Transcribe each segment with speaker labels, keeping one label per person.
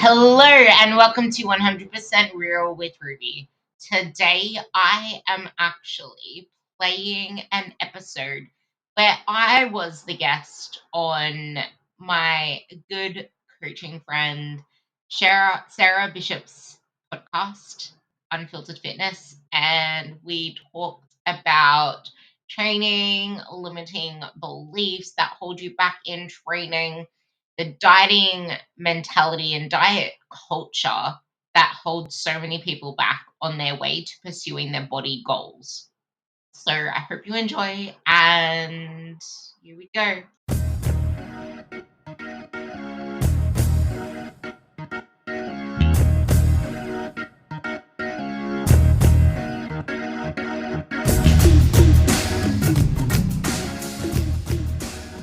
Speaker 1: Hello and welcome to 100% Real with Ruby. Today I am actually playing an episode where I was the guest on my good coaching friend Sarah Bishop's podcast, Unfiltered Fitness, and we talked about training, limiting beliefs that hold you back in training, the dieting mentality and diet culture that holds so many people back on their way to pursuing their body goals. So I hope you enjoy, and here we go.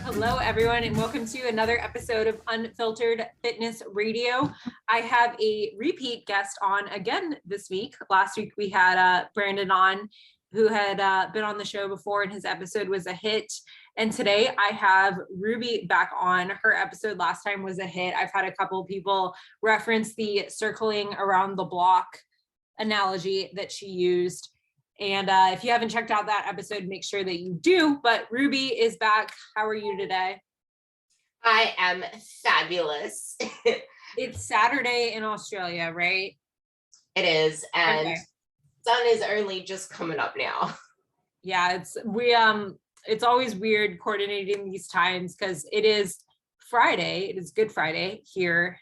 Speaker 2: Hello, everyone, and welcome to another episode of Unfiltered Fitness Radio. I have a repeat guest on again this week. Last week we had Brandon on, who had been on the show before, and his episode was a hit. And today I have Ruby back on. Her episode last time was a hit. I've had a couple of people reference the circling around the block analogy that she used. And if you haven't checked out that episode, make sure that you do. But Ruby is back. How are you today?
Speaker 1: I am fabulous.
Speaker 2: It's Saturday in Australia, right?
Speaker 1: It is, and
Speaker 2: Okay.
Speaker 1: sun is only just coming up now.
Speaker 2: Yeah, it's always weird coordinating these times because it is Friday. It is Good Friday here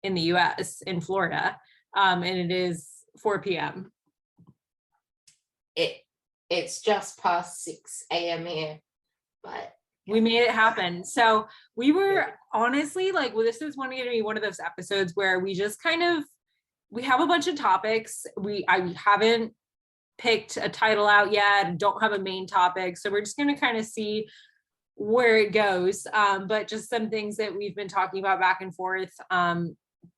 Speaker 2: in the US, in Florida, and it is 4 p.m.
Speaker 1: It's just past 6 a.m. here, but
Speaker 2: we made it happen. So we were honestly like, well, this is going to be one of those episodes where we just we have a bunch of topics. I haven't picked a title out yet, don't have a main topic. So we're just going to kind of see where it goes. But just some things that we've been talking about back and forth on,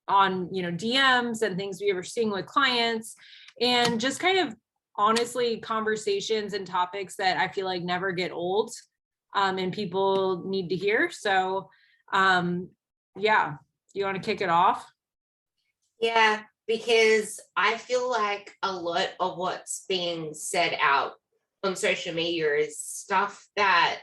Speaker 2: DMs and things we were seeing with clients, and just kind of honestly conversations and topics that I feel like never get old, and people need to hear. So do you want to kick it off?
Speaker 1: Yeah, because I feel like a lot of what's being said out on social media is stuff that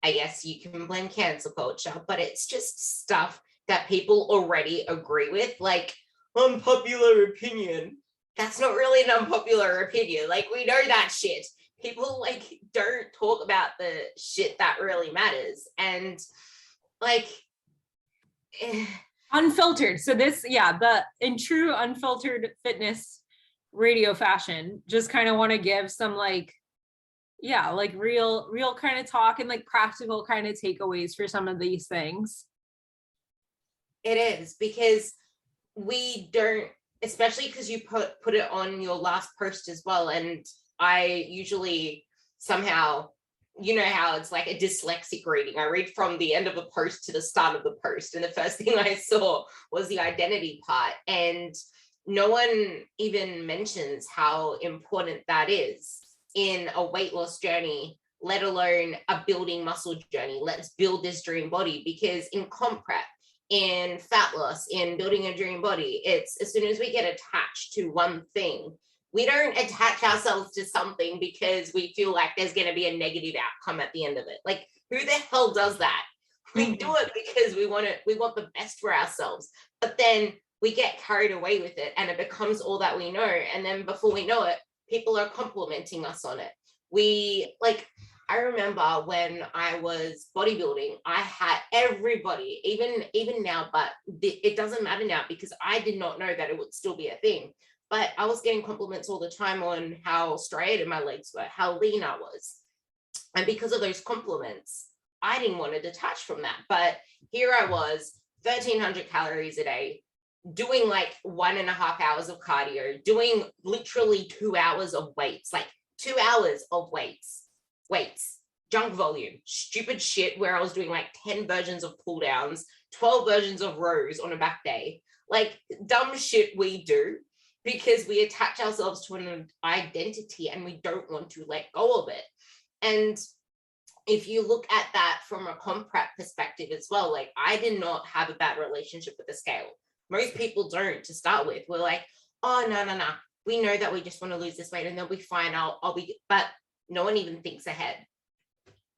Speaker 1: I guess you can blame cancel culture, but it's just stuff that people already agree with, like unpopular opinion. That's not really an unpopular opinion. Like, we know that shit. People don't talk about the shit that really matters. And
Speaker 2: unfiltered. So this, in true unfiltered fitness radio fashion, just kind of want to give some real kind of talk and practical kind of takeaways for some of these things.
Speaker 1: It is, because we don't, especially because you put it on your last post as well. And I usually somehow, you know how it's like a dyslexic reading. I read from the end of a post to the start of the post. And the first thing I saw was the identity part. And no one even mentions how important that is in a weight loss journey, let alone a building muscle journey. Let's build this dream body, because in comp prep, in fat loss, in building a dream body, it's as soon as we get attached to one thing, we don't attach ourselves to something because we feel like there's going to be a negative outcome at the end of it. Like, who the hell does that? We do it because we want the best for ourselves, but then we get carried away with it and it becomes all that we know. And then before we know it, people are complimenting us on it. I remember when I was bodybuilding, I had everybody, even now, but it doesn't matter now because I did not know that it would still be a thing. But I was getting compliments all the time on how striated my legs were, how lean I was. And because of those compliments, I didn't want to detach from that. But here I was, 1,300 calories a day, doing 1.5 hours of cardio, doing literally 2 hours of weights, 2 hours of weights, junk volume, stupid shit where I was doing 10 versions of pull downs, 12 versions of rows on a back day, dumb shit we do because we attach ourselves to an identity and we don't want to let go of it. And if you look at that from a comp prep perspective as well, I did not have a bad relationship with the scale. Most people don't to start with. We're like, oh, no. We know that we just want to lose this weight and they'll be fine. I'll be, but no one even thinks ahead.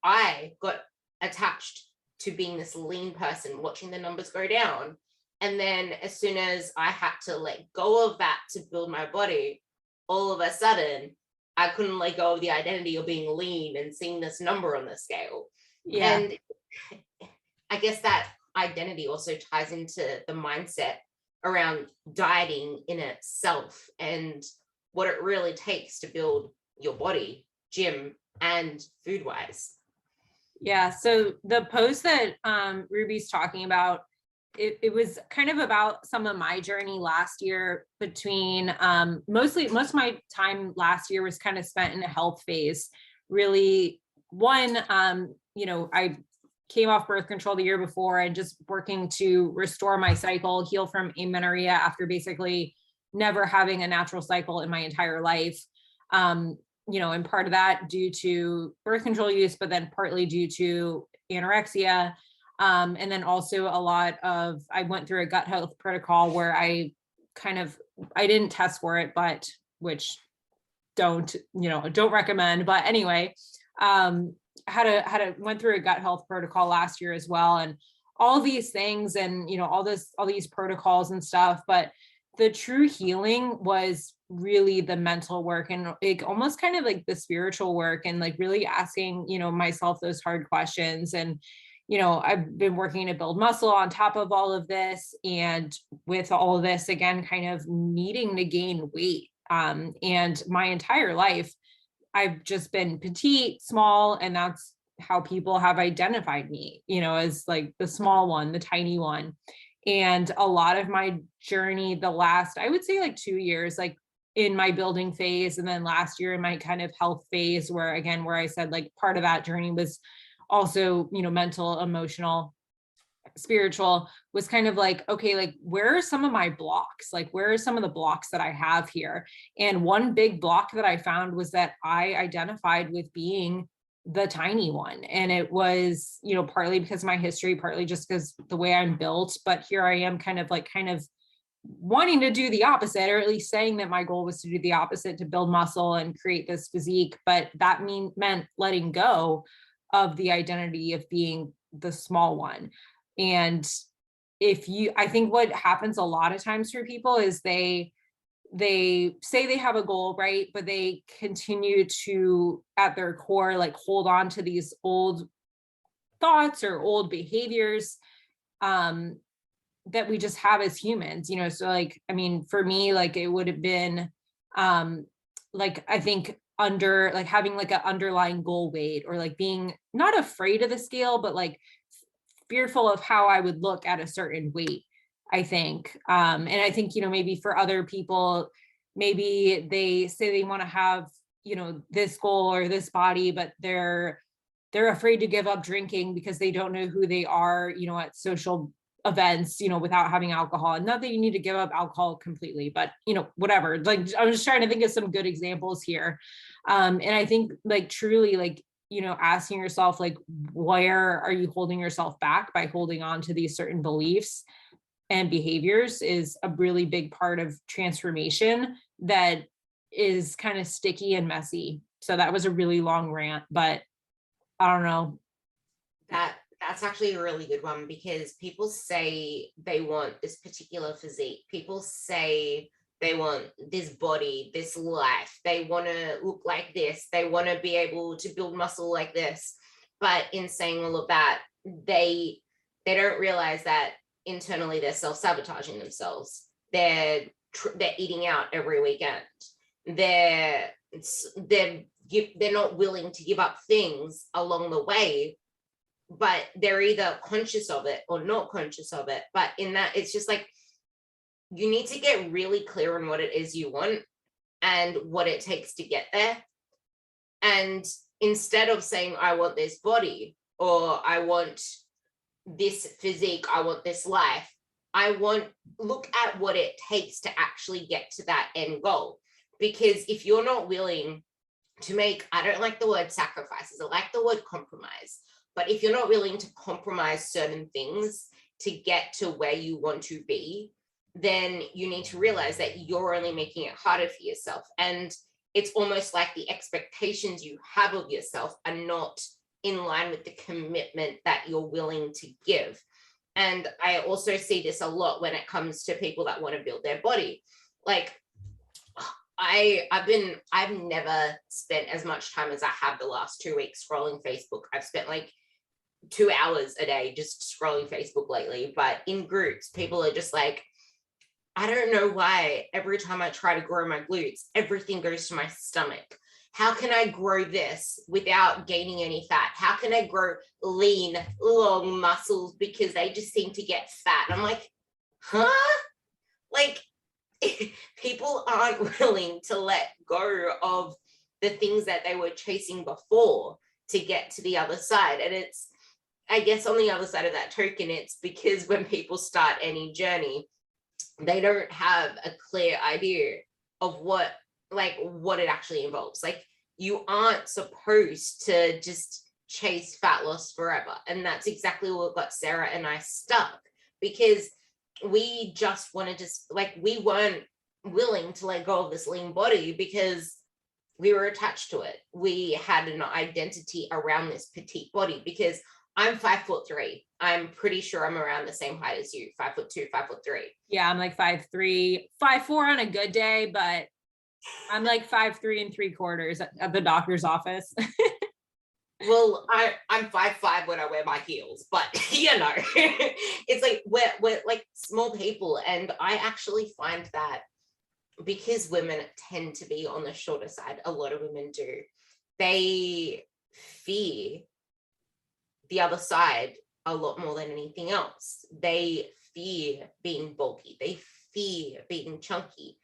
Speaker 1: I got attached to being this lean person, watching the numbers go down. And then as soon as I had to let go of that to build my body, all of a sudden, I couldn't let go of the identity of being lean and seeing this number on the scale.
Speaker 2: Yeah.
Speaker 1: And I guess that identity also ties into the mindset around dieting in itself and what it really takes to build your body, gym, and food wise.
Speaker 2: Yeah. So the post that Ruby's talking about, it was kind of about some of my journey last year between most of my time last year was kind of spent in a health phase. Really, one, I came off birth control the year before and just working to restore my cycle, heal from amenorrhea after basically never having a natural cycle in my entire life. And part of that due to birth control use, but then partly due to anorexia. And then also I went through a gut health protocol where I didn't test for it, but which don't recommend, but anyway, went through a gut health protocol last year as well. And all these things and, all these protocols and stuff, but the true healing was really the mental work and like almost kind of like the spiritual work and like really asking, myself those hard questions. And, I've been working to build muscle on top of all of this. And with all of this, again, kind of needing to gain weight. And my entire life, I've just been petite, small, and that's how people have identified me, as like the small one, the tiny one. And a lot of my journey, the last, I would say like 2 years, like in my building phase, and then last year in my kind of health phase, where I said like part of that journey was also, mental, emotional, spiritual, was kind of like, okay, like where are some of my blocks? Like where are some of the blocks that I have here? And one big block that I found was that I identified with being the tiny one. And it was, partly because of my history, partly just because the way I'm built, but here I am kind of wanting to do the opposite, or at least saying that my goal was to do the opposite, to build muscle and create this physique. But that meant letting go of the identity of being the small one. And I think what happens a lot of times for people is they say they have a goal, right? But they continue to, at their core, like hold on to these old thoughts or old behaviors that we just have as humans, so like, I mean, for me, like it would have been I think having like an underlying goal weight, or like being not afraid of the scale, but like fearful of how I would look at a certain weight, I think. And I think, maybe for other people, maybe they say they want to have, this goal or this body, but they're afraid to give up drinking because they don't know who they are, at social events, without having alcohol. And not that you need to give up alcohol completely, but, whatever. Like, I'm just trying to think of some good examples here. And I think like truly like, asking yourself, like, where are you holding yourself back by holding on to these certain beliefs and behaviors is a really big part of transformation that is kind of sticky and messy. So that was a really long rant, but I don't know.
Speaker 1: That's actually a really good one, because people say they want this particular physique. People say they want this body, this life. They want to look like this. They want to be able to build muscle like this. But in saying all of that, they don't realize that internally they're self-sabotaging themselves. They're eating out every weekend. They're not willing to give up things along the way, but they're either conscious of it or not conscious of it. But in that, it's just like, you need to get really clear on what it is you want and what it takes to get there. And instead of saying, I want this body, or I want this physique, I want this life, look at what it takes to actually get to that end goal. Because if you're not willing to make, I don't like the word sacrifices, I like the word compromise. But if you're not willing to compromise certain things to get to where you want to be, then you need to realize that you're only making it harder for yourself. And it's almost like the expectations you have of yourself are not in line with the commitment that you're willing to give. And I also see this a lot when it comes to people that want to build their body. Like, I've never spent as much time as I have the last 2 weeks scrolling Facebook. I've spent like 2 hours a day just scrolling Facebook lately. But in groups, people are just like, I don't know why every time I try to grow my glutes, everything goes to my stomach. How can I grow this without gaining any fat? How can I grow lean, long muscles because they just seem to get fat? I'm like, huh? Like, people aren't willing to let go of the things that they were chasing before to get to the other side. And it's, I guess on the other side of that token, it's because when people start any journey, they don't have a clear idea of what it actually involves. Like, you aren't supposed to just chase fat loss forever. And that's exactly what got Sarah and I stuck, because we just wanted to, like, we weren't willing to let go of this lean body because we were attached to it. We had an identity around this petite body because I'm 5'3". I'm pretty sure I'm around the same height as you, 5'2", 5'3".
Speaker 2: Yeah, I'm like 5'3", 5'4" on a good day, but I'm like 5'3 3/4 at the doctor's office.
Speaker 1: Well, I'm 5'5" when I wear my heels, but it's like we're like small people. And I actually find that because women tend to be on the shorter side, a lot of women do, they fear the other side a lot more than anything else. They fear being bulky, they fear being chunky,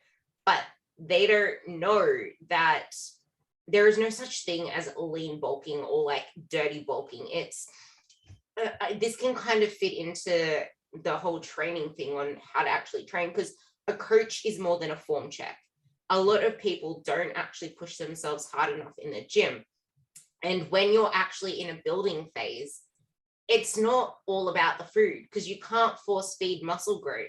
Speaker 1: but they don't know that there is no such thing as lean bulking or like dirty bulking. It's this can kind of fit into the whole training thing on how to actually train, because a coach is more than a form check. A lot of people don't actually push themselves hard enough in the gym. And when you're actually in a building phase, it's not all about the food, because you can't force feed muscle growth.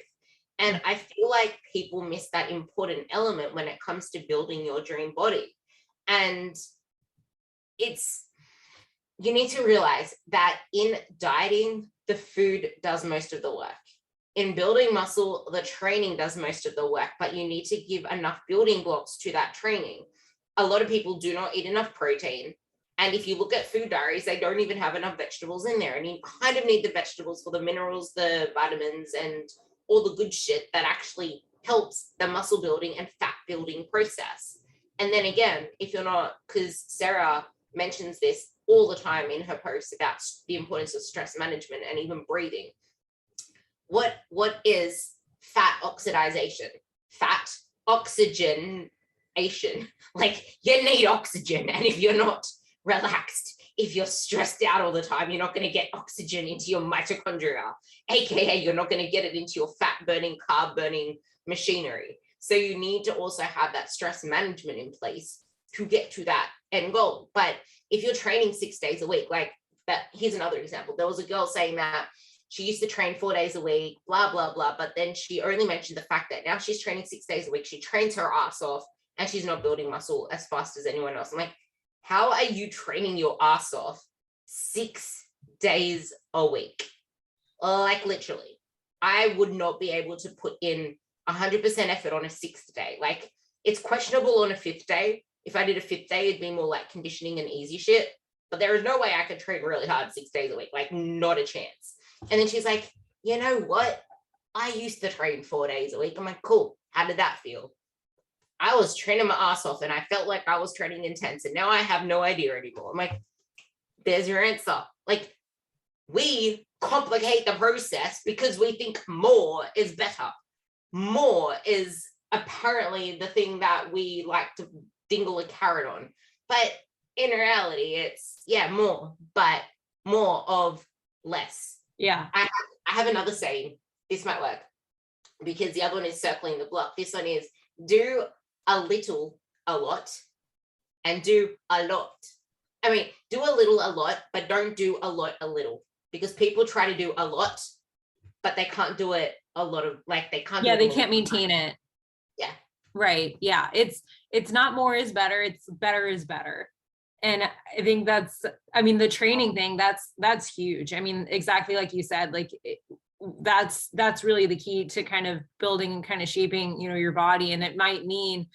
Speaker 1: And I feel like people miss that important element when it comes to building your dream body. And you need to realize that in dieting, the food does most of the work. In building muscle, the training does most of the work, but you need to give enough building blocks to that training. A lot of people do not eat enough protein. And if you look at food diaries, they don't even have enough vegetables in there. And you kind of need the vegetables for the minerals, the vitamins, and all the good shit that actually helps the muscle building and fat building process. And then again, if you're not, because Sarah mentions this all the time in her posts about the importance of stress management and even breathing. What is fat oxidation? Fat oxygenation. Like, you need oxygen. And if you're not relaxed, if you're stressed out all the time, you're not going to get oxygen into your mitochondria, aka you're not going to get it into your fat burning, carb burning machinery. So you need to also have that stress management in place to get to that end goal. But if you're training 6 days a week, like that, here's another example. There was a girl saying that she used to train 4 days a week, blah, blah, blah. But then she only mentioned the fact that now she's training 6 days a week. She trains her ass off and she's not building muscle as fast as anyone else. I'm like, how are you training your ass off 6 days a week? Like, literally, I would not be able to put in 100% effort on a 6th day. Like, it's questionable on a 5th day. If I did a 5th day, it'd be more like conditioning and easy shit. But there is no way I could train really hard 6 days a week. Like, not a chance. And then she's like, you know what? I used to train 4 days a week. I'm like, cool. How did that feel? I was training my ass off and I felt like I was training intense. And now I have no idea anymore. I'm like, there's your answer. Like, we complicate the process because we think more is better. More is apparently the thing that we like to dingle a carrot on. But in reality, it's, yeah, more, but more of less.
Speaker 2: Yeah.
Speaker 1: I have another saying. This might work because the other one is circling the block. This one is do a little, a lot, and do a lot. I mean, do a little, a lot, but don't do a lot, a little, because people try to do a lot, but they can't do it a lot of, like, they can't do
Speaker 2: Yeah,
Speaker 1: it
Speaker 2: they
Speaker 1: all
Speaker 2: can't
Speaker 1: the time.
Speaker 2: maintain it.
Speaker 1: Yeah.
Speaker 2: Right. Yeah. It's not more is better. It's better is better. And I think that's, I mean, the training thing, that's huge. I mean, exactly like you said, like that's really the key to kind of building and kind of shaping, your body. And it might mean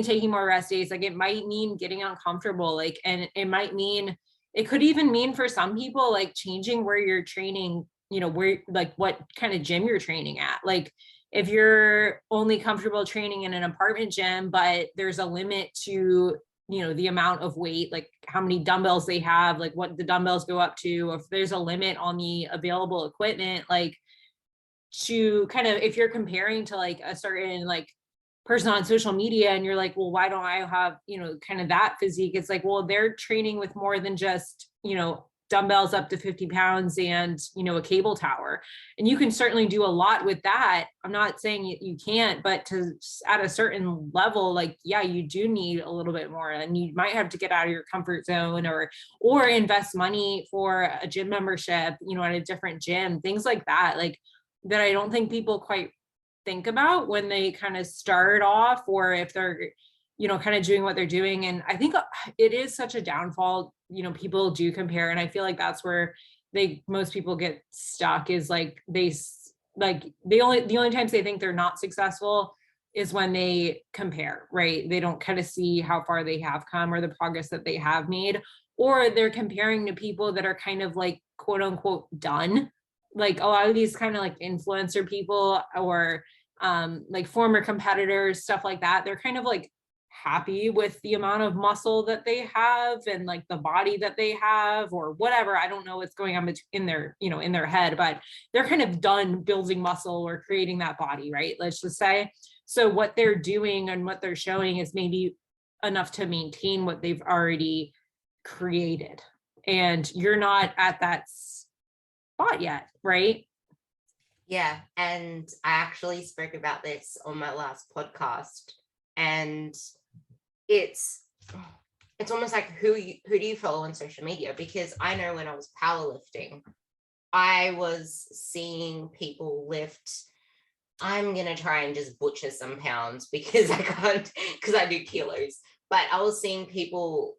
Speaker 2: taking more rest days. Like it might mean getting uncomfortable, like, and it could even mean for some people, like changing where you're training, where, like what kind of gym you're training at. Like if you're only comfortable training in an apartment gym, but there's a limit to, the amount of weight, like how many dumbbells they have, like what the dumbbells go up to, or if there's a limit on the available equipment, like to kind of, if you're comparing to like a certain like person on social media and you're like, well, why don't I have, kind of that physique? It's like, well, they're training with more than just, dumbbells up to 50 pounds and, a cable tower. And you can certainly do a lot with that. I'm not saying you can't, but to at a certain level, like, yeah, you do need a little bit more, and you might have to get out of your comfort zone or invest money for a gym membership, at a different gym, things like that. Like that I don't think people quite think about when they kind of start off, or if they're, kind of doing what they're doing. And I think it is such a downfall, people do compare. And I feel like that's where most people get stuck, is like the only times they think they're not successful is when they compare, right? They don't kind of see how far they have come or the progress that they have made, or they're comparing to people that are kind of like, quote unquote, done. Like a lot of these kind of like influencer people, or like former competitors, stuff like that. They're kind of like happy with the amount of muscle that they have and like the body that they have, or whatever. I don't know what's going on in their, in their head, but they're kind of done building muscle or creating that body, right? Let's just say. So what they're doing and what they're showing is maybe enough to maintain what they've already created. And you're not at that spot yet, right?
Speaker 1: Yeah. And I actually spoke about this on my last podcast, and it's almost like who do you follow on social media? Because I know when I was powerlifting, I was seeing people lift, I'm gonna try and just butcher some pounds because I can't, because I do kilos, but I was seeing people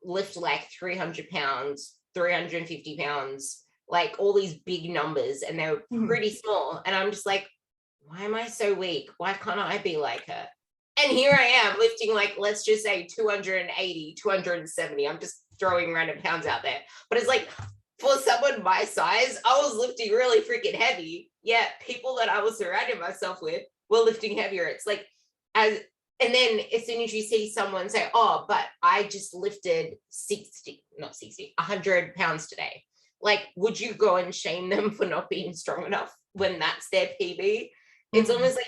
Speaker 1: lift like 300 pounds, 350 pounds, like all these big numbers, and they were pretty small. And I'm just like, why am I so weak? Why can't I be like her? And here I am lifting, like, let's just say 280, 270. I'm just throwing random pounds out there. But it's like, for someone my size, I was lifting really freaking heavy. Yet people that I was surrounding myself with were lifting heavier. It's like, and then as soon as you see someone say, oh, but I just lifted 100 pounds today. Like, would you go and shame them for not being strong enough when that's their PB? It's almost like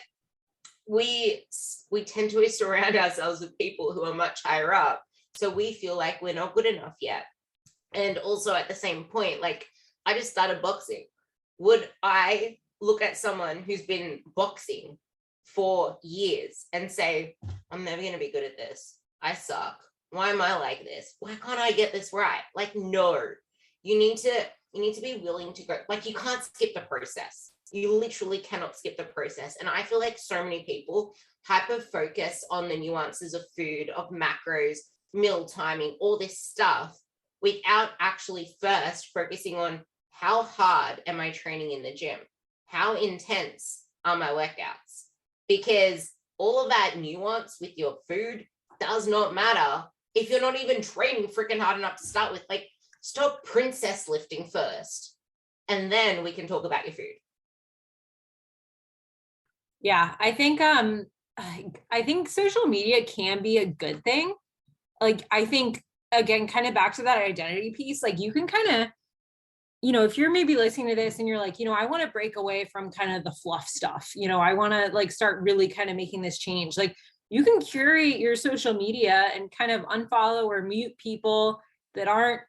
Speaker 1: we tend to surround ourselves with people who are much higher up, so we feel like we're not good enough yet. And also at the same point, like, I just started boxing. Would I look at someone who's been boxing for years and say, I'm never going to be good at this, I suck, why am I like this, why can't I get this right? Like, no, you need to be willing to go. Like, you can't skip the process. You literally cannot skip the process. And I feel like so many people hyper focus on the nuances of food, of macros, meal timing, all this stuff, without actually first focusing on how hard am I training in the gym? How intense are my workouts? Because all of that nuance with your food does not matter if you're not even training freaking hard enough to start with. Like, stop princess lifting first, and then we can talk about your food.
Speaker 2: Yeah, I think social media can be a good thing. Like, I think, again, kind of back to that identity piece, like you can kind of, if you're maybe listening to this and you're like, I want to break away from kind of the fluff stuff, I want to like start really kind of making this change. Like, you can curate your social media and kind of unfollow or mute people that aren't,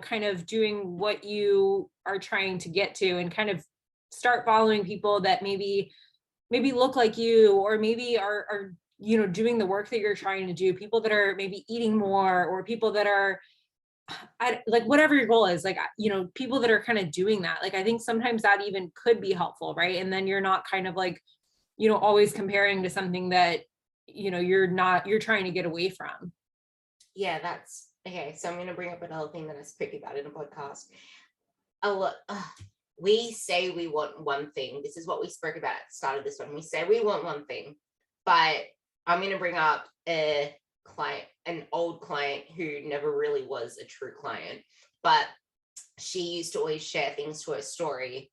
Speaker 2: kind of doing what you are trying to get to, and kind of start following people that maybe look like you, or maybe are doing the work that you're trying to do, people that are maybe eating more, or people that are I like whatever your goal is, like, you know, people that are kind of doing that, like, I think sometimes that even could be helpful, right? And then you're not kind of like, you know, always comparing to something that, you know, you're trying to get away from.
Speaker 1: Yeah, that's okay. So I'm going to bring up another thing that I speak about in a podcast. A lot. We say we want one thing. This is what we spoke about at the start of this one. We say we want one thing, but I'm going to bring up a client, an old client who never really was a true client, but she used to always share things to her story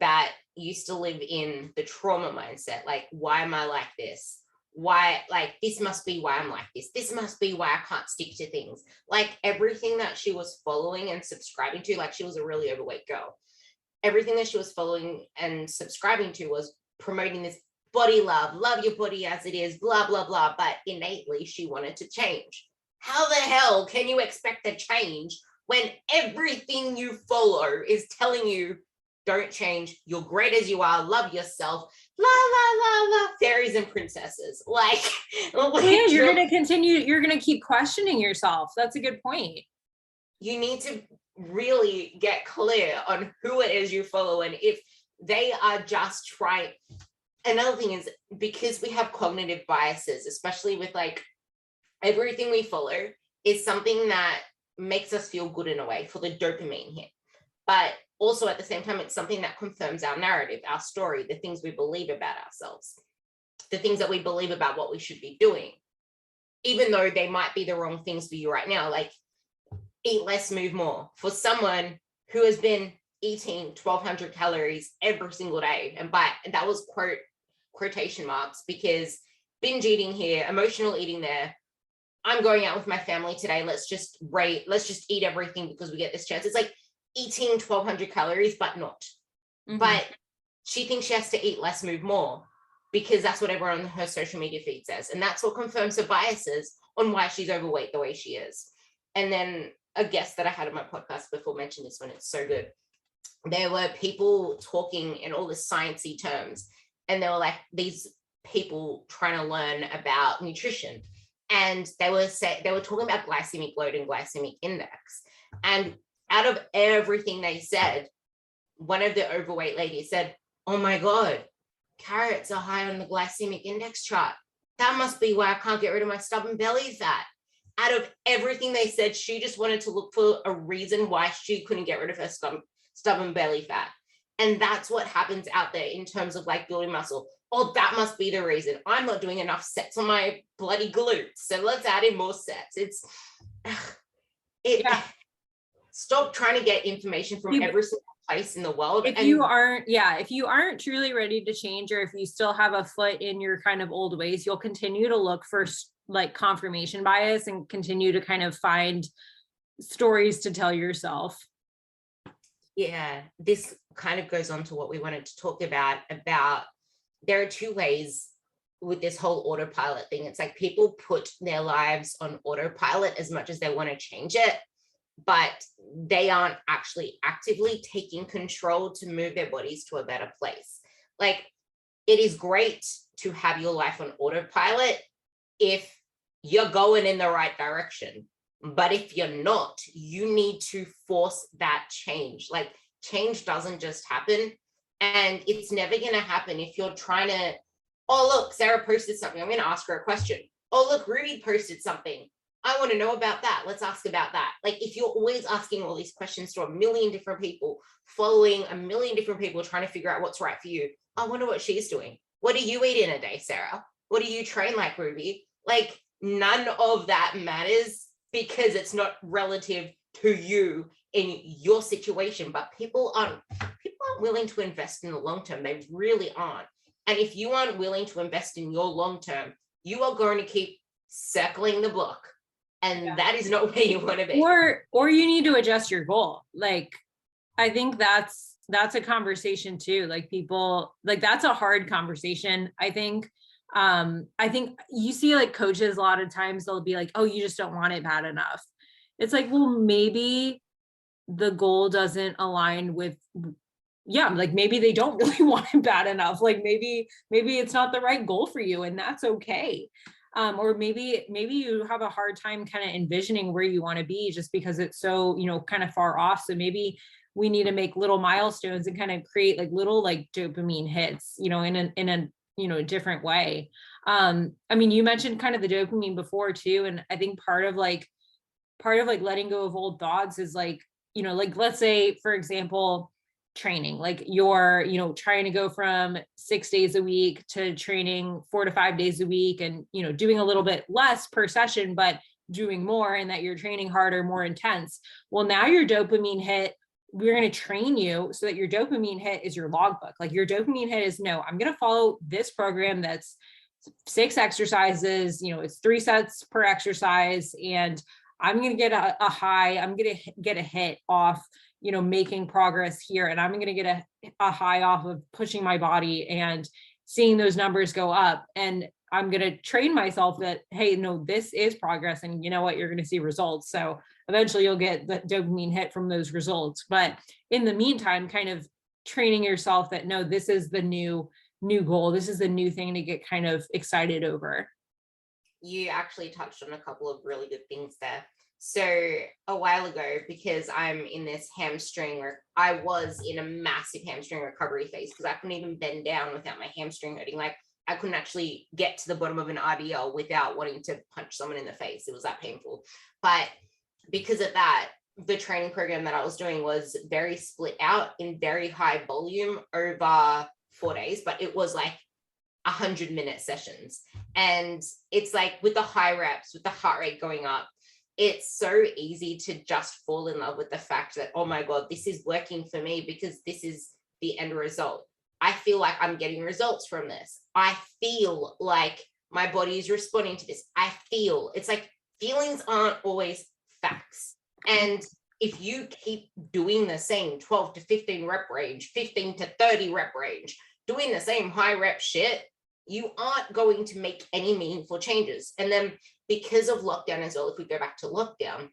Speaker 1: that used to live in the trauma mindset. Like, why am I like this? Why, like, this must be why I'm like this. This must be why I can't stick to things. Like, everything that she was following and subscribing to, like, she was a really overweight girl. Everything that she was following and subscribing to was promoting this body love your body as it is, blah, blah, blah. But innately, she wanted to change. How the hell can you expect a change when everything you follow is telling you, don't change, you're great as you are, love yourself, la, la, la, la, fairies and princesses. Like,
Speaker 2: Yeah, you're going to continue, you're going to keep questioning yourself. That's a good point.
Speaker 1: You need to really get clear on who it is you follow, and if they are just trying. Another thing is, because we have cognitive biases, especially with like everything we follow is something that makes us feel good in a way for the dopamine hit, but also at the same time it's something that confirms our narrative, our story, the things we believe about ourselves, the things that we believe about what we should be doing, even though they might be the wrong things for you right now. Like, eat less, move more. For someone who has been eating 1,200 calories every single day, and that was quotation marks, because binge eating here, emotional eating there. I'm going out with my family today. Let's just eat everything because we get this chance. It's like eating 1,200 calories, but not. Mm-hmm. But she thinks she has to eat less, move more, because that's what everyone on her social media feed says. And that's what confirms her biases on why she's overweight the way she is. And then a guest that I had on my podcast before mentioned this one, it's so good. There were people talking in all the sciencey terms, and they were like these people trying to learn about nutrition. And they were talking about glycemic load and glycemic index. And out of everything they said, one of the overweight ladies said, "Oh my God, carrots are high on the glycemic index chart. That must be why I can't get rid of my stubborn belly fat." Out of everything they said, she just wanted to look for a reason why she couldn't get rid of her stubborn belly fat. And that's what happens out there in terms of like building muscle. Oh, that must be the reason. I'm not doing enough sets on my bloody glutes, so let's add in more sets. Stop trying to get information from every single place in the world.
Speaker 2: If you aren't truly ready to change, or if you still have a foot in your kind of old ways, you'll continue to look for like confirmation bias and continue to kind of find stories to tell yourself.
Speaker 1: Yeah, this kind of goes on to what we wanted to talk about there are two ways with this whole autopilot thing. It's like people put their lives on autopilot as much as they want to change it, but they aren't actually actively taking control to move their bodies to a better place. Like, it is great to have your life on autopilot if you're going in the right direction. But if you're not, you need to force that change. Like, change doesn't just happen. And it's never going to happen if you're trying to, oh, look, Sarah posted something, I'm going to ask her a question. Oh, look, Ruby posted something, I want to know about that, let's ask about that. Like, if you're always asking all these questions to a million different people, following a million different people, trying to figure out what's right for you, I wonder what she's doing. What do you eat in a day, Sarah? What do you train like, Ruby? Like, none of that matters because it's not relative to you in your situation. But people aren't willing to invest in the long term. They really aren't. And if you aren't willing to invest in your long term, you are going to keep circling the block. And that is not where you want to be.
Speaker 2: Or you need to adjust your goal. Like, I think that's a conversation too. Like, people, like, that's a hard conversation. I think you see like coaches, a lot of times they'll be like, oh, you just don't want it bad enough. It's like, well, maybe the goal doesn't align with, like maybe they don't really want it bad enough. Like maybe it's not the right goal for you, and that's okay. or maybe you have a hard time kind of envisioning where you want to be just because it's so, kind of far off. So maybe we need to make little milestones and kind of create like little like dopamine hits, in a different way. I mean, you mentioned kind of the dopamine before too. And I think part of like letting go of old thoughts is like, like let's say, for example, training, like you're, trying to go from 6 days a week to training 4 to 5 days a week and, doing a little bit less per session, but doing more, and that you're training harder, more intense. Well, now your dopamine hit, we're going to train you so that your dopamine hit is your logbook. Like your dopamine hit is, no, I'm going to follow this program that's 6 exercises, it's 3 sets per exercise, and I'm going to get a high, I'm going to get a hit off, making progress here. And I'm going to get a high off of pushing my body and seeing those numbers go up. And I'm going to train myself that, hey, no, this is progress. And you know what, you're going to see results. So eventually you'll get the dopamine hit from those results. But in the meantime, kind of training yourself that, no, this is the new goal. This is the new thing to get kind of excited over.
Speaker 1: You actually touched on a couple of really good things there. So a while ago, because I'm in this I was in a massive hamstring recovery phase because I couldn't even bend down without my hamstring hurting. Like I couldn't actually get to the bottom of an RDL without wanting to punch someone in the face. It was that painful. But because of that, the training program that I was doing was very split out in very high volume over 4 days, but it was like 100-minute sessions. And it's like with the high reps, with the heart rate going up, it's so easy to just fall in love with the fact that, oh my God, this is working for me because this is the end result. I feel like I'm getting results from this. I feel like my body is responding to this. It's like feelings aren't always facts. And if you keep doing the same 12 to 15 rep range, 15 to 30 rep range, doing the same high rep shit, you aren't going to make any meaningful changes. And then because of lockdown as well, if we go back to lockdown,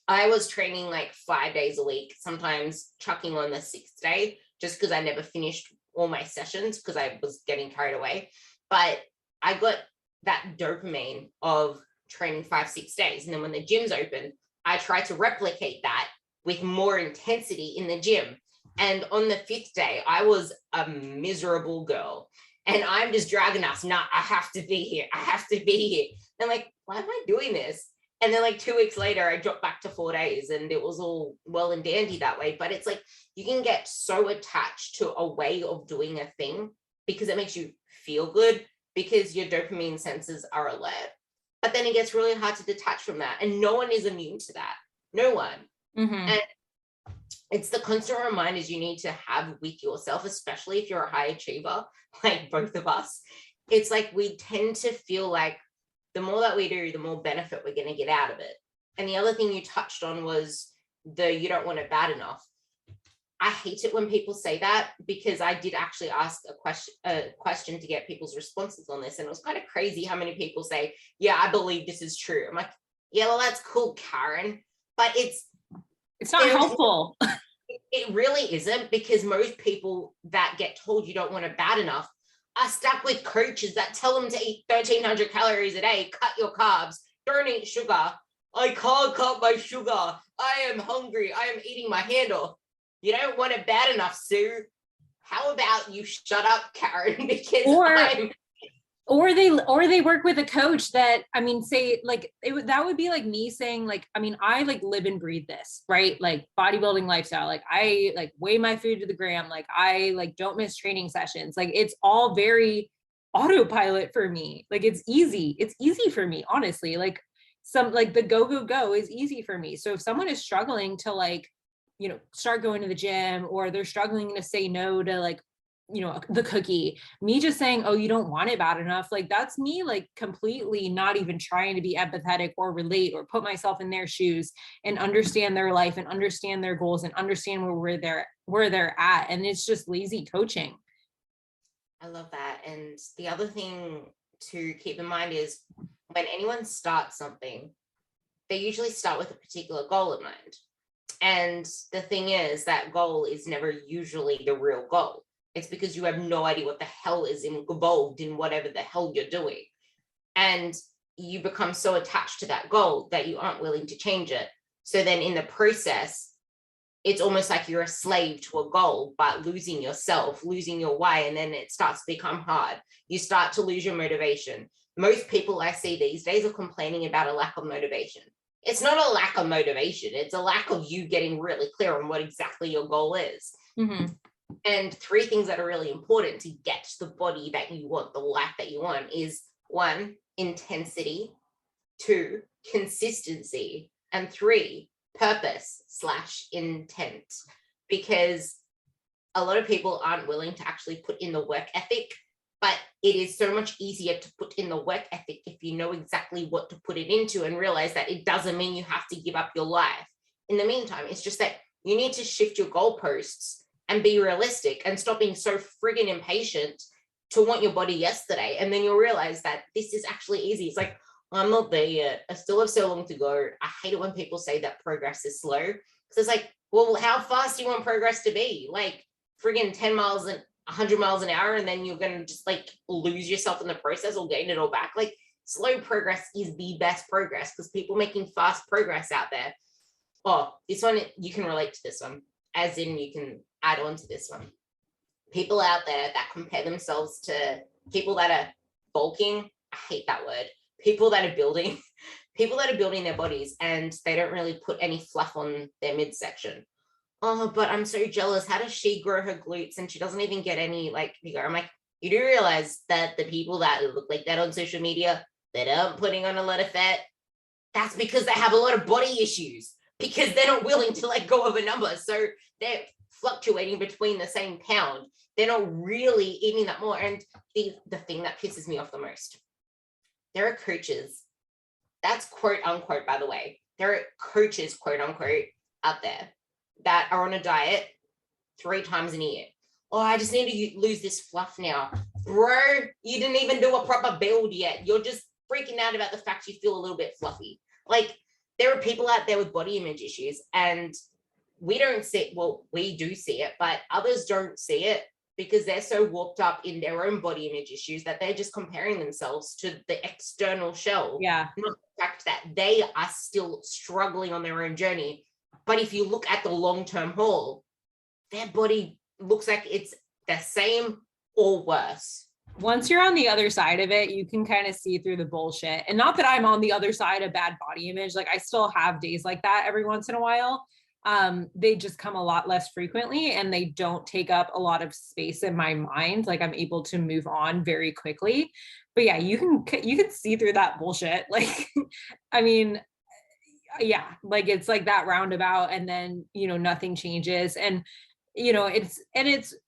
Speaker 1: I was training like 5 days a week, sometimes chucking on the 6th day, just because I never finished all my sessions because I was getting carried away. But I got that dopamine of training 5-6 days. And then when the gyms opened, I tried to replicate that with more intensity in the gym. And on the 5th day, I was a miserable girl. And I'm just dragging us. I have to be here. I have to be here. And like, why am I doing this? And then like 2 weeks later, I dropped back to 4 days and it was all well and dandy that way. But it's like, you can get so attached to a way of doing a thing because it makes you feel good, because your dopamine senses are alert. But then it gets really hard to detach from that. And no one is immune to that. No one. Mm-hmm. And it's the constant reminders you need to have with yourself, especially if you're a high achiever, like both of us. It's like we tend to feel like the more that we do, the more benefit we're going to get out of it. And the other thing you touched on was you don't want it bad enough. I hate it when people say that, because I did actually ask a question to get people's responses on this. And it was kind of crazy how many people say, yeah, I believe this is true. I'm like, yeah, well, that's cool, Karen. But it's
Speaker 2: not helpful.
Speaker 1: It really isn't, because most people that get told you don't want it bad enough are stuck with coaches that tell them to eat 1,300 calories a day, cut your carbs, don't eat sugar. I can't cut my sugar. I am hungry. I am eating my handle. You don't want it bad enough, Sue. How about you shut up, Karen? Because
Speaker 2: or they work with a coach that, I mean, say like that would be like me saying like, I mean, I like live and breathe this, right? Like bodybuilding lifestyle. Like I like weigh my food to the gram. Like I like don't miss training sessions. Like it's all very autopilot for me. Like it's easy. It's easy for me, honestly. Like the go is easy for me. So if someone is struggling to like, start going to the gym, or they're struggling to say no to like, the cookie, me just saying, oh, you don't want it bad enough, like that's me like completely not even trying to be empathetic or relate or put myself in their shoes and understand their life and understand their goals and understand where they're at. And it's just lazy coaching.
Speaker 1: I love that. And the other thing to keep in mind is when anyone starts something, they usually start with a particular goal in mind. And the thing is, that goal is never usually the real goal. It's because you have no idea what the hell is involved in whatever the hell you're doing. And you become so attached to that goal that you aren't willing to change it. So then in the process, it's almost like you're a slave to a goal, but losing yourself, losing your why, and then it starts to become hard. You start to lose your motivation. Most people I see these days are complaining about a lack of motivation. It's not a lack of motivation. It's a lack of you getting really clear on what exactly your goal is.
Speaker 2: Mm-hmm.
Speaker 1: And 3 things that are really important to get the body that you want, the life that you want, is 1, intensity, 2, consistency, and 3, purpose/intent. Because a lot of people aren't willing to actually put in the work ethic, but it is so much easier to put in the work ethic if you know exactly what to put it into and realize that it doesn't mean you have to give up your life. In the meantime, it's just that you need to shift your goalposts and be realistic and stop being so friggin' impatient to want your body yesterday. And then you'll realize that this is actually easy. It's like, I'm not there yet. I still have so long to go. I hate it when people say that progress is slow. Because it's like, well, how fast do you want progress to be? Like friggin' 10 miles and 100 miles an hour, and then you're going to just like lose yourself in the process or gain it all back. Like slow progress is the best progress, because people making fast progress out there. Oh, this one, you can relate to this one, as in you can add on to this one. People out there that compare themselves to people that are bulking. I hate that word. People that are building their bodies, and they don't really put any fluff on their midsection. Oh, but I'm so jealous. How does she grow her glutes and she doesn't even get any like bigger? I'm like, you do realize that the people that look like that on social media, that aren't putting on a lot of fat, that's because they have a lot of body issues, because they're not willing to let go of a number. So they're fluctuating between the same pound. They're not really eating that more. And the thing that pisses me off the most, there are coaches, that's quote unquote, by the way, there are coaches, quote unquote, out there that are on a diet 3 times in a year. Oh, I just need to lose this fluff now. Bro, you didn't even do a proper build yet. You're just freaking out about the fact you feel a little bit fluffy. Like, there are people out there with body image issues, and we don't see it. Well, we do see it, but others don't see it because they're so warped up in their own body image issues that they're just comparing themselves to the external shell.
Speaker 2: Yeah.
Speaker 1: Not the fact that they are still struggling on their own journey. But if you look at the long-term haul, their body looks like it's the same or worse.
Speaker 2: Once you're on the other side of it, you can kind of see through the bullshit. And not that I'm on the other side of bad body image. Like I still have days like that every once in a while. They just come a lot less frequently, and they don't take up a lot of space in my mind. Like I'm able to move on very quickly. But yeah, you can see through that bullshit. Like, I mean, yeah, like it's like that roundabout, and then, you know, nothing changes. And, you know, it's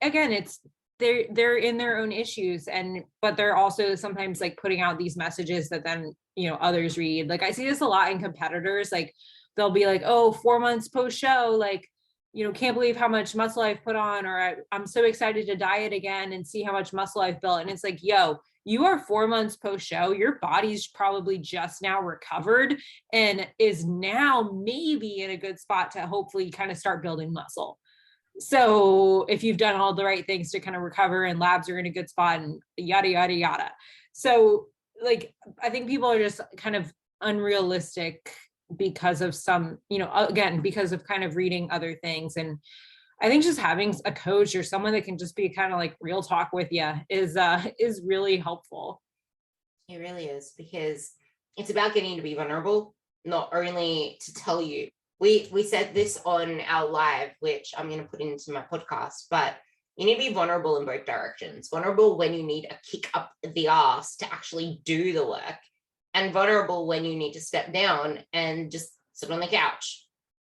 Speaker 2: again, it's, they're in their own issues, and but they're also sometimes like putting out these messages that then, you know, others read. Like I see this a lot in competitors. Like they'll be like, oh, 4 months post show, like, you know, can't believe how much muscle I've put on, or I'm so excited to diet again and see how much muscle I've built. And it's like, yo, you are 4 months post show, your body's probably just now recovered and is now maybe in a good spot to hopefully kind of start building muscle. So if you've done all the right things to kind of recover, and labs are in a good spot, and yada, yada, yada. So like, I think people are just kind of unrealistic because of some, you know, again, because of kind of reading other things. And I think just having a coach or someone that can just be kind of like real talk with you is really helpful.
Speaker 1: It really is, because it's about getting to be vulnerable, not only to tell you. We said this on our live, which I'm going to put into my podcast, but you need to be vulnerable in both directions. Vulnerable when you need a kick up the ass to actually do the work, and vulnerable when you need to step down and just sit on the couch.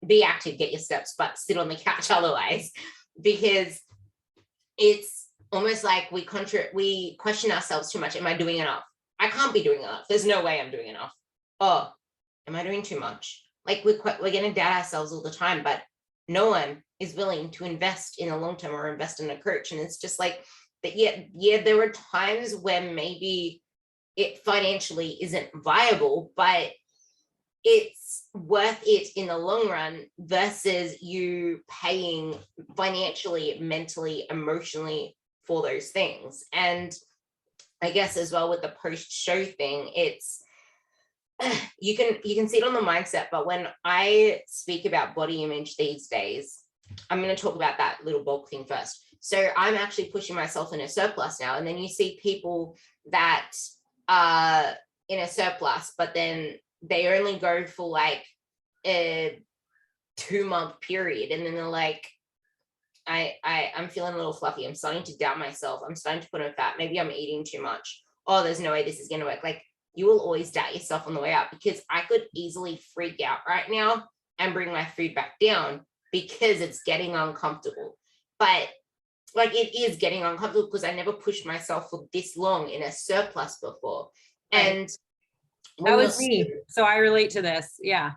Speaker 1: Be active, get your steps, but sit on the couch otherwise, because it's almost like we question ourselves too much. Am I doing enough? I can't be doing enough. There's no way I'm doing enough. Oh, am I doing too much? Like we're going to doubt ourselves all the time, but no one is willing to invest in a long term or invest in a coach. And it's just like that. Yeah, there are times when maybe it financially isn't viable, but it's worth it in the long run versus you paying financially, mentally, emotionally for those things. And I guess as well with the post show thing, it's you can see it on the mindset, but when I speak about body image these days, I'm going to talk about that little bulk thing first. So I'm actually pushing myself in a surplus now, and then you see people that are in a surplus, but then they only go for like a 2-month period, and then they're like, I'm feeling a little fluffy. I'm starting to doubt myself. I'm starting to put on fat. Maybe I'm eating too much. Oh, there's no way this is going to work. Like, you will always doubt yourself on the way up, because I could easily freak out right now and bring my food back down because it's getting uncomfortable. But like, it is getting uncomfortable because I never pushed myself for this long in a surplus before.
Speaker 2: Right.
Speaker 1: And
Speaker 2: that was me. So I relate to this. Yeah.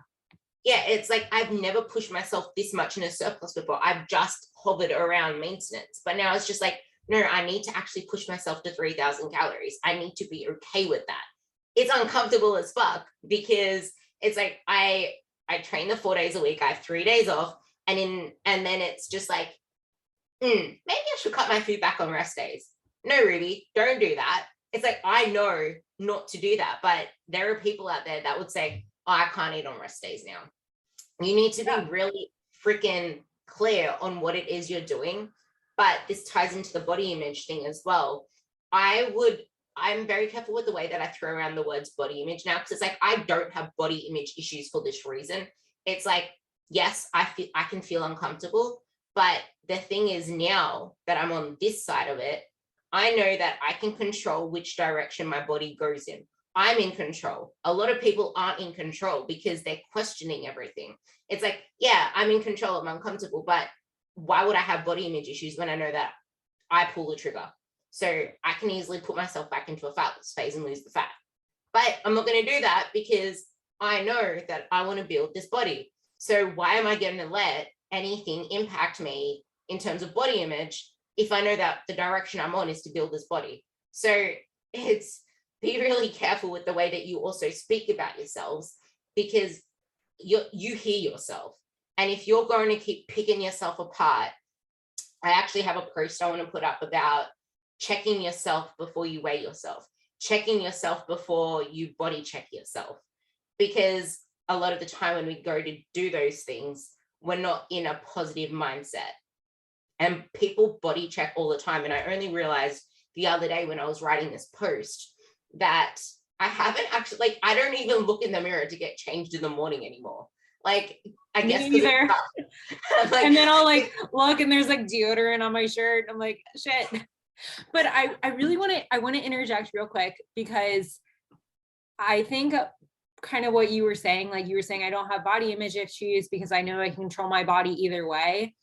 Speaker 1: Yeah, it's like I've never pushed myself this much in a surplus before. I've just hovered around maintenance. But now it's just like, no, I need to actually push myself to 3,000 calories. I need to be okay with that. It's uncomfortable as fuck, because it's like I train the 4 days a week. I have 3 days off, and then it's just like, maybe I should cut my food back on rest days. No, Ruby, don't do that. It's like, I know not to do that, but there are people out there that would say, oh, I can't eat on rest days now. You need to be really freaking clear on what it is you're doing. But this ties into the body image thing as well. I'm very careful with the way that I throw around the words body image now, because it's like, I don't have body image issues for this reason. It's like, yes, I can feel uncomfortable, but the thing is, now that I'm on this side of it, I know that I can control which direction my body goes in. I'm in control. A lot of people aren't in control because they're questioning everything. It's like, yeah, I'm in control, I'm uncomfortable, but why would I have body image issues when I know that I pull the trigger? So I can easily put myself back into a fat loss phase and lose the fat. But I'm not going to do that, because I know that I want to build this body. So why am I going to let anything impact me in terms of body image if I know that the direction I'm on is to build this body? So it's, be really careful with the way that you also speak about yourselves, because you hear yourself. And if you're going to keep picking yourself apart, I actually have a post I want to put up about checking yourself before you weigh yourself, checking yourself before you body check yourself. Because a lot of the time when we go to do those things, we're not in a positive mindset. And people body check all the time. And I only realized the other day when I was writing this post that I haven't actually, like, I don't even look in the mirror to get changed in the morning anymore. Like, I guess
Speaker 2: either.
Speaker 1: like,
Speaker 2: and then I'll like look, and there's like deodorant on my shirt. I'm like, shit. But I really want to interject real quick, because I think kind of what you were saying, like you were saying, I don't have body image issues because I know I can control my body either way.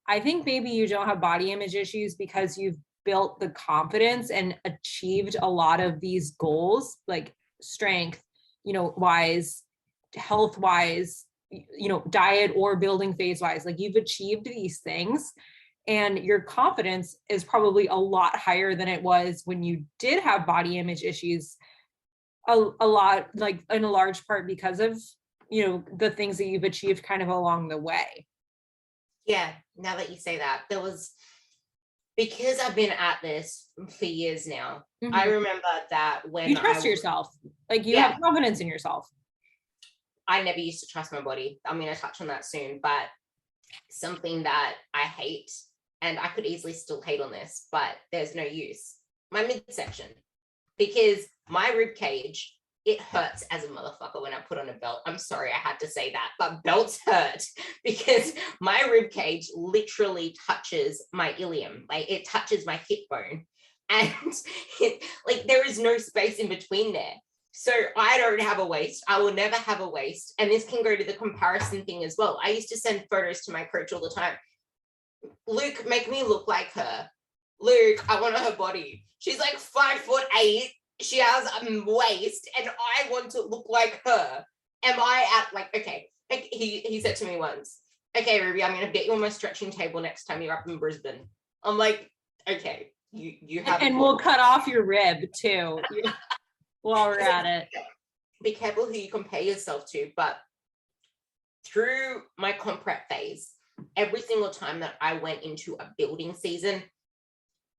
Speaker 2: I think maybe you don't have body image issues because you've built the confidence and achieved a lot of these goals, like strength, wise, health wise, diet or building phase wise. Like, you've achieved these things, and your confidence is probably a lot higher than it was when you did have body image issues, a lot, like in a large part because of the things that you've achieved kind of along the way.
Speaker 1: Yeah, now that you say that, because I've been at this for years now. Mm-hmm. I remember that when
Speaker 2: you trust yourself, like you have confidence in yourself.
Speaker 1: I never used to trust my body. I'm going to touch on that soon, but something that I hate, and I could easily still hate on this, but there's no use, my midsection, because my rib cage, it hurts as a motherfucker when I put on a belt. I'm sorry, I had to say that, but belts hurt because my rib cage literally touches my ilium. Like, it touches my hip bone, and like there is no space in between there. So I don't have a waist. I will never have a waist. And this can go to the comparison thing as well. I used to send photos to my coach all the time. Luke, make me look like her. Luke, I want her body. She's like 5'8". She has a waist, and I want to look like her. Am I at, like, okay. Like, he said to me once, okay, Ruby, I'm going to get you on my stretching table next time you're up in Brisbane. I'm like, okay, you have.
Speaker 2: And we'll cut off your rib too while we're at it.
Speaker 1: Be careful who you compare yourself to. But through my comp prep phase, every single time that I went into a building season,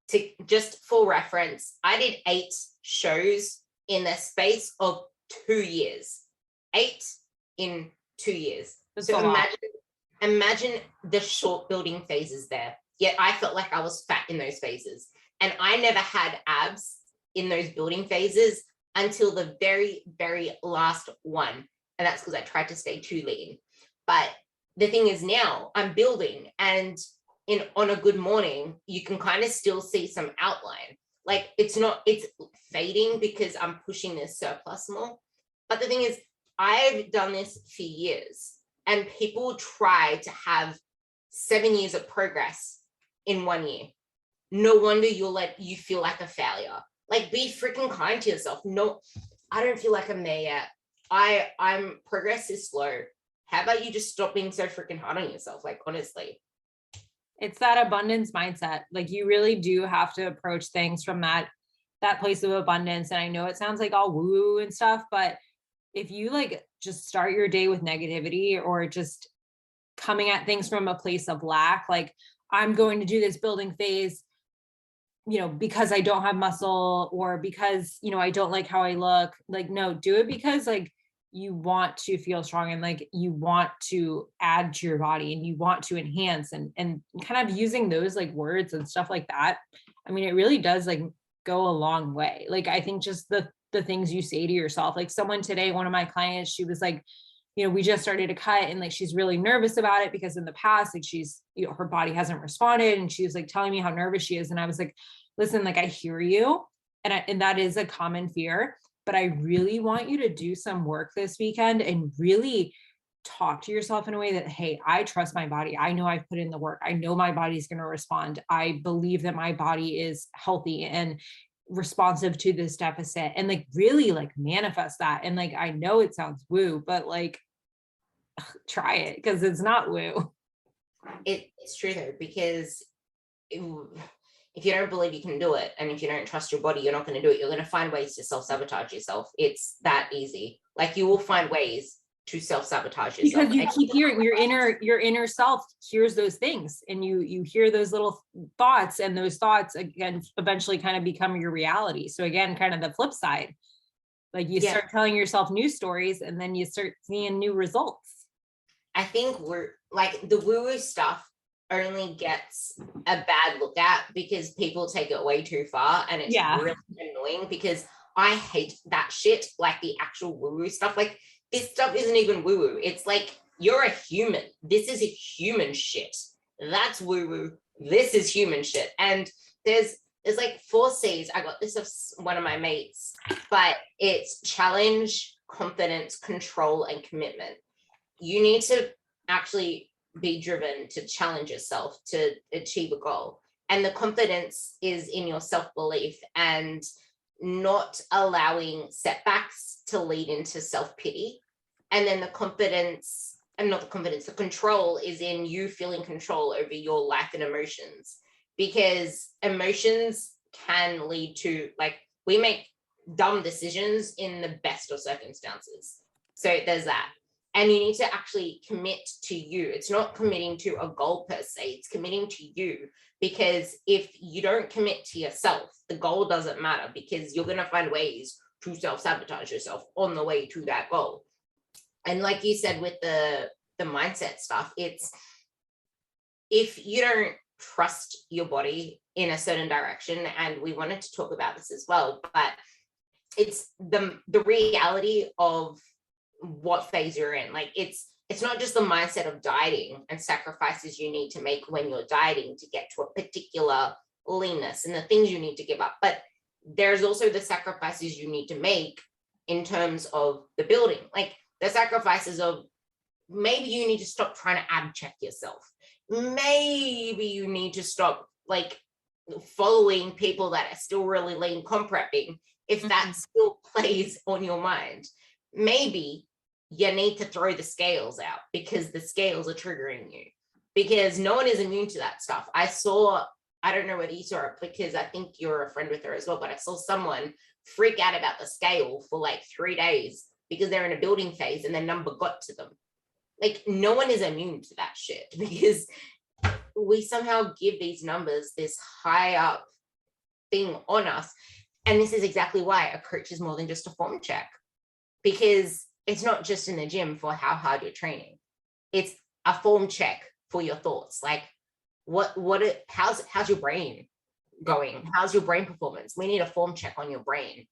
Speaker 1: to just for reference, I did 8 shows in the space of 2 years. 8 in 2 years.
Speaker 2: That's
Speaker 1: So
Speaker 2: a lot.
Speaker 1: imagine the short building phases there. Yet I felt like I was fat in those phases. And I never had abs in those building phases until the very, very last one. And that's because I tried to stay too lean. But the thing is now I'm building, and on a good morning, you can kind of still see some outline. Like it's fading because I'm pushing this surplus more. But the thing is, I've done this for years, and people try to have 7 years of progress in 1 year. No wonder you feel like a failure. Like, be freaking kind to yourself. No, I don't feel like I'm there yet. I'm progress is slow. How about you just stop being so freaking hard on yourself? Like, honestly.
Speaker 2: It's that abundance mindset. Like, you really do have to approach things from that place of abundance. And I know it sounds like all woo and stuff, but if you like just start your day with negativity, or just coming at things from a place of lack, like, I'm going to do this building phase, because I don't have muscle, or because, I don't like how I look. Like, no, do it because like you want to feel strong, and like you want to add to your body, and you want to enhance, and kind of using those like words and stuff like that. I mean, it really does like go a long way. Like, I think just the things you say to yourself, like someone today, one of my clients, she was like, we just started a cut, and like she's really nervous about it because in the past, like she's, her body hasn't responded, and she was like telling me how nervous she is. And I was like, listen, like I hear you, and that is a common fear, but I really want you to do some work this weekend and really talk to yourself in a way that, hey, I trust my body. I know I've put in the work. I know my body's going to respond. I believe that my body is healthy and responsive to this deficit, and like really like manifest that. And like, I know it sounds woo, but like try it, because it's not woo.
Speaker 1: It's true though, because if you don't believe you can do it, and if you don't trust your body, you're not going to do it. You're going to find ways to self-sabotage yourself. It's that easy. Like, you will find ways to self-sabotage yourself,
Speaker 2: because you keep hearing your inner self hears those things, and you hear those little thoughts, and those thoughts again eventually kind of become your reality. So again, kind of the flip side, like you start telling yourself new stories, and then you start seeing new results.
Speaker 1: I think we're like, the woo-woo stuff only gets a bad look at because people take it way too far, and it's really annoying because I hate that shit. Like, the actual woo-woo stuff, like, this stuff isn't even woo-woo. It's like, you're a human. This is a human shit. That's woo-woo. This is human shit. And there's like 4 C's. I got this of one of my mates, but it's challenge, confidence, control, and commitment. You need to actually be driven to challenge yourself to achieve a goal. And the confidence is in your self-belief and not allowing setbacks to lead into self-pity. And then the control is in you feeling control over your life and emotions, because emotions can lead to, like, we make dumb decisions in the best of circumstances. So there's that. And you need to actually commit to you. It's not committing to a goal per se, it's committing to you. Because if you don't commit to yourself, the goal doesn't matter, because you're going to find ways to self-sabotage yourself on the way to that goal. And like you said with the mindset stuff, it's, if you don't trust your body in a certain direction, and we wanted to talk about this as well, but it's the reality of what phase you're in. Like, it's not just the mindset of dieting and sacrifices you need to make when you're dieting to get to a particular leanness and the things you need to give up, but there's also the sacrifices you need to make in terms of the building. Like, the sacrifices of, maybe you need to stop trying to ab check yourself. Maybe you need to stop like following people that are still really lean comp prepping, if that still plays on your mind. Maybe you need to throw the scales out, because the scales are triggering you, because no one is immune to that stuff. I don't know whether you saw it, because I think you're a friend with her as well, but I saw someone freak out about the scale for like 3 days because they're in a building phase and their number got to them. Like, no one is immune to that shit, because we somehow give these numbers this high up thing on us. And this is exactly why a coach is more than just a form check, because it's not just in the gym for how hard you're training. It's a form check for your thoughts. Like how's your brain going? How's your brain performance? We need a form check on your brain.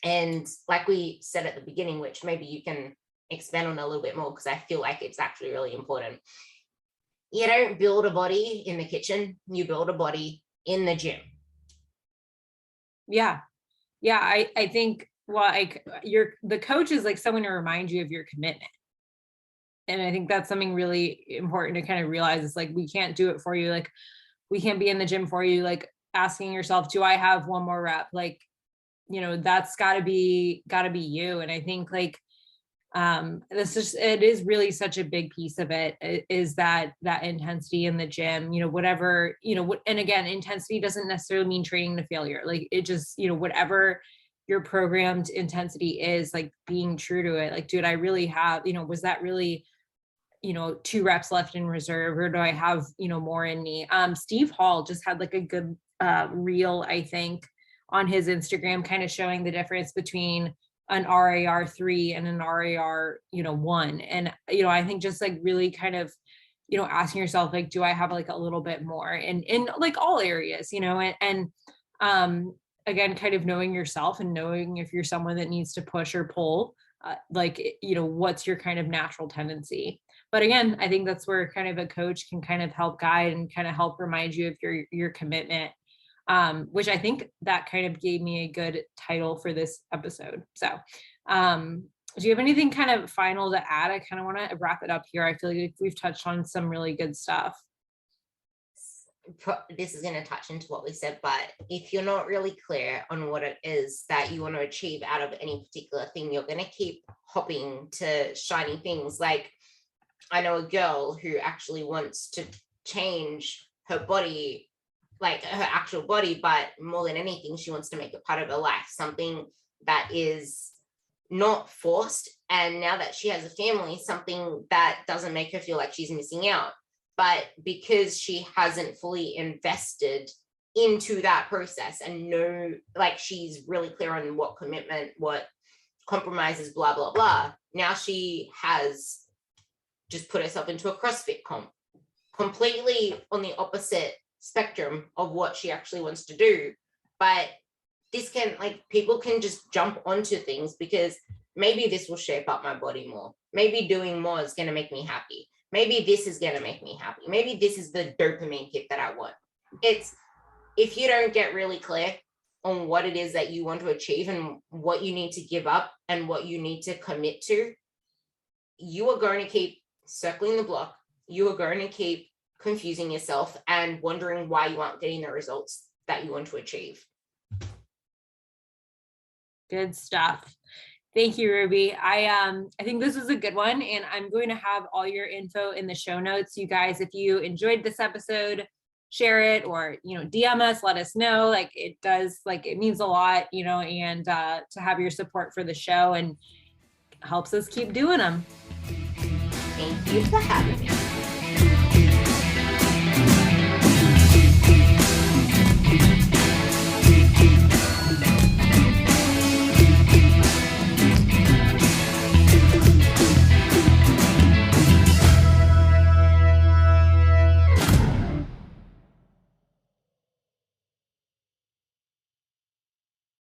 Speaker 1: And like we said at the beginning, which maybe you can expand on a little bit more, because I feel like it's actually really important. You don't build a body in the kitchen, you build a body in the gym.
Speaker 2: Yeah. I think, well, the coach is like someone to remind you of your commitment. And I think that's something really important to kind of realize. It's like, we can't do it for you. Like, we can't be in the gym for you. Like, asking yourself, do I have one more rep? Like, that's gotta be you. And I think like, it is really such a big piece of it, is that intensity in the gym, whatever, and again, intensity doesn't necessarily mean training to failure. Like, it just, whatever your programmed intensity is, like, being true to it. Like, dude, I really have, was that really, 2 reps left in reserve, or do I have, more in me? Steve Hall just had like a good reel, I think, on his Instagram, kind of showing the difference between an RAR 3 and an RAR 1. And I think just like really kind of asking yourself, like, do I have like a little bit more in like all areas, and again, kind of knowing yourself and knowing if you're someone that needs to push or pull, like, what's your kind of natural tendency. But again, I think that's where kind of a coach can kind of help guide and kind of help remind you of your commitment, which I think that kind of gave me a good title for this episode. So do you have anything kind of final to add? I kind of want to wrap it up here. I feel like we've touched on some really good stuff.
Speaker 1: This is going to touch into what we said, but if you're not really clear on what it is that you want to achieve out of any particular thing, you're going to keep hopping to shiny things. Like, I know a girl who actually wants to change her body, like her actual body, but more than anything, she wants to make it part of her life, something that is not forced. And now that she has a family, something that doesn't make her feel like she's missing out. But because she hasn't fully invested into that process and like, she's really clear on what commitment, what compromises, blah, blah, blah. Now she has just put herself into a CrossFit comp, completely on the opposite spectrum of what she actually wants to do. But this can, like, people can just jump onto things because maybe this will shape up my body more. Maybe doing more is going to make me happy. Maybe this is going to make me happy. Maybe this is the dopamine hit that I want. It's, if you don't get really clear on what it is that you want to achieve and what you need to give up and what you need to commit to, you are going to keep circling the block. You are going to keep confusing yourself and wondering why you aren't getting the results that you want to achieve.
Speaker 2: Good stuff. Thank you, Ruby. I think this was a good one, and I'm going to have all your info in the show notes. You guys, if you enjoyed this episode, share it, or DM us, let us know. Like, it does, like, it means a lot, and to have your support for the show, and helps us keep doing them.
Speaker 1: Thank you for having me.